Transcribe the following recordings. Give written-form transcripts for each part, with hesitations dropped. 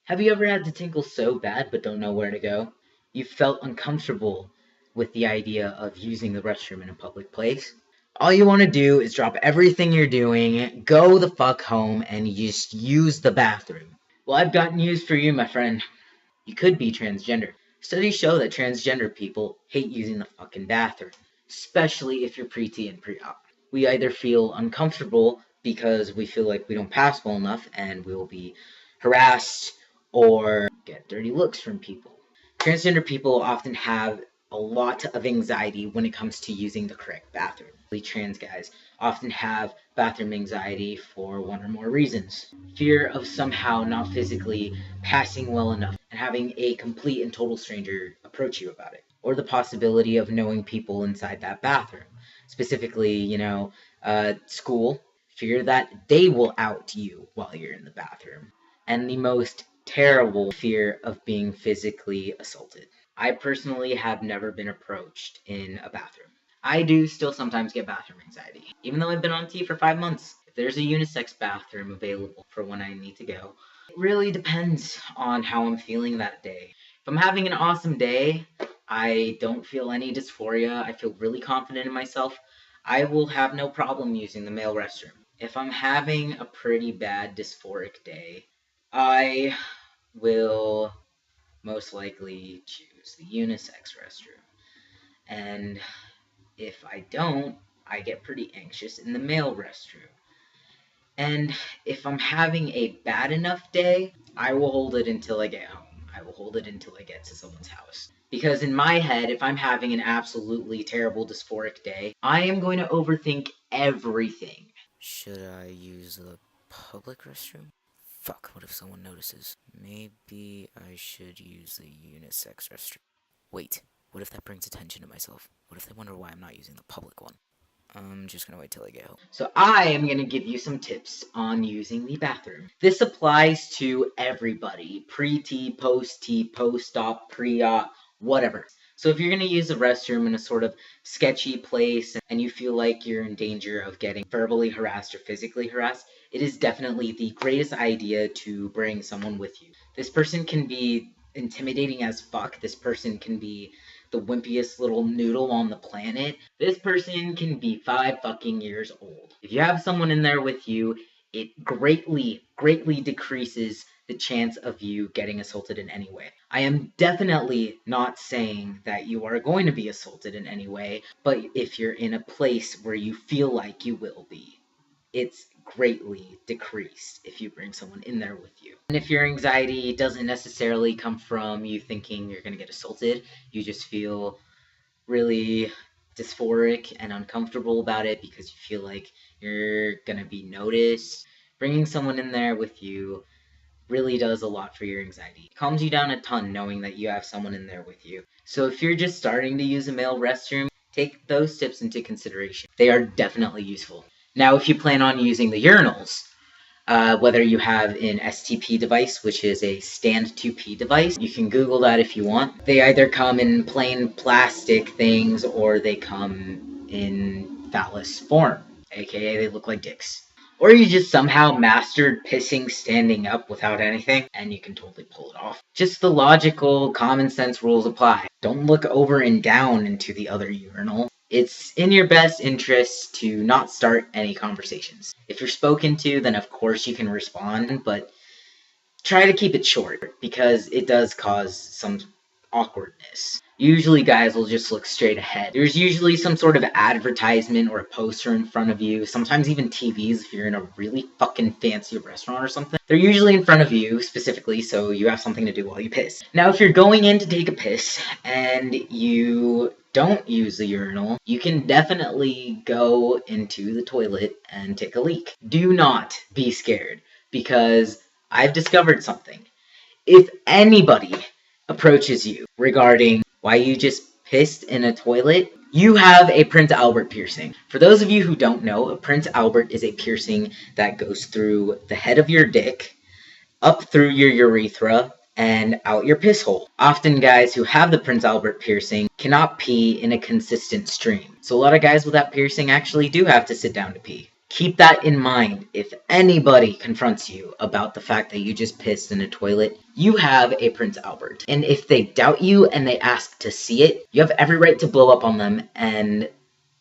Have you ever had to tinkle so bad but don't know where to go? You felt uncomfortable with the idea of using the restroom in a public place? All you want to do is drop everything you're doing, go the fuck home, and just use the bathroom. Well, I've got news for you, my friend. You could be transgender. Studies show that transgender people hate using the fucking bathroom, especially if you're pre-T and pre-op. We either feel uncomfortable because we feel like we don't pass well enough and we will be harassed or get dirty looks from people. Transgender people often have a lot of anxiety when it comes to using the correct bathroom. Trans guys often have bathroom anxiety for one or more reasons. Fear of somehow not physically passing well enough and having a complete and total stranger approach you about it. Or the possibility of knowing people inside that bathroom. Specifically, school. Fear that they will out you while you're in the bathroom. And the most terrible fear of being physically assaulted. I personally have never been approached in a bathroom. I do still sometimes get bathroom anxiety, even though I've been on T for 5 months. If there's a unisex bathroom available for when I need to go, it really depends on how I'm feeling that day. If I'm having an awesome day, I don't feel any dysphoria, I feel really confident in myself, I will have no problem using the male restroom. If I'm having a pretty bad dysphoric day, I will most likely choose the unisex restroom. And if I don't, I get pretty anxious in the male restroom. And if I'm having a bad enough day, I will hold it until I get home. I will hold it until I get to someone's house. Because in my head, if I'm having an absolutely terrible dysphoric day, I am going to overthink everything. Should I use the public restroom? Fuck, what if someone notices? Maybe I should use the unisex restroom. Wait, what if that brings attention to myself? What if they wonder why I'm not using the public one? I'm just gonna wait till I get home. So I am going to give you some tips on using the bathroom. This applies to everybody. Pre-T, post-T, post-op, pre-op, whatever. So if you're going to use the restroom in a sort of sketchy place and you feel like you're in danger of getting verbally harassed or physically harassed, it is definitely the greatest idea to bring someone with you. This person can be intimidating as fuck. This person can be the wimpiest little noodle on the planet. This person can be 5 fucking years old. If you have someone in there with you, it greatly decreases the chance of you getting assaulted in any way. I am definitely not saying that you are going to be assaulted in any way, but if you're in a place where you feel like you will be, it's greatly decreased if you bring someone in there with you. And if your anxiety doesn't necessarily come from you thinking you're going to get assaulted, you just feel really dysphoric and uncomfortable about it because you feel like you're going to be noticed, bringing someone in there with you really does a lot for your anxiety. It calms you down a ton knowing that you have someone in there with you. So if you're just starting to use a male restroom, take those tips into consideration. They are definitely useful. Now, if you plan on using the urinals, whether you have an STP device, which is a stand-to-pee device, you can Google that if you want. They either come in plain plastic things or they come in phallus form, aka they look like dicks. Or you just somehow mastered pissing standing up without anything, and you can totally pull it off. Just the logical, common sense rules apply. Don't look over and down into the other urinal. It's in your best interest to not start any conversations. If you're spoken to, then of course you can respond, but try to keep it short, because it does cause some awkwardness. Usually guys will just look straight ahead. There's usually some sort of advertisement or a poster in front of you, sometimes even TVs if you're in a really fucking fancy restaurant or something. They're usually in front of you specifically, so you have something to do while you piss. Now if you're going in to take a piss and you don't use the urinal, you can definitely go into the toilet and take a leak. Do not be scared, because I've discovered something. If anybody approaches you regarding why you just pissed in a toilet, you have a Prince Albert piercing. For those of you who don't know, a Prince Albert is a piercing that goes through the head of your dick, up through your urethra, and out your piss hole. Often guys who have the Prince Albert piercing cannot pee in a consistent stream. So a lot of guys with that piercing actually do have to sit down to pee. Keep that in mind. If anybody confronts you about the fact that you just pissed in a toilet, you have a Prince Albert. And if they doubt you and they ask to see it, you have every right to blow up on them and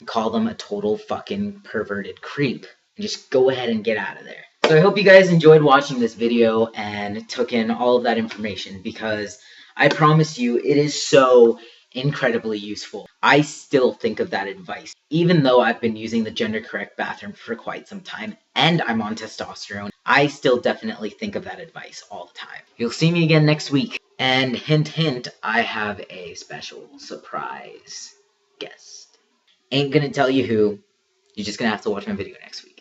call them a total fucking perverted creep. And just go ahead and get out of there. So I hope you guys enjoyed watching this video and took in all of that information, because I promise you it is so incredibly useful. I still think of that advice, even though I've been using the gender correct bathroom for quite some time and I'm on testosterone. I still definitely think of that advice all the time. You'll see me again next week, and hint hint, I have a special surprise guest. Ain't gonna tell you who, you're just gonna have to watch my video next week.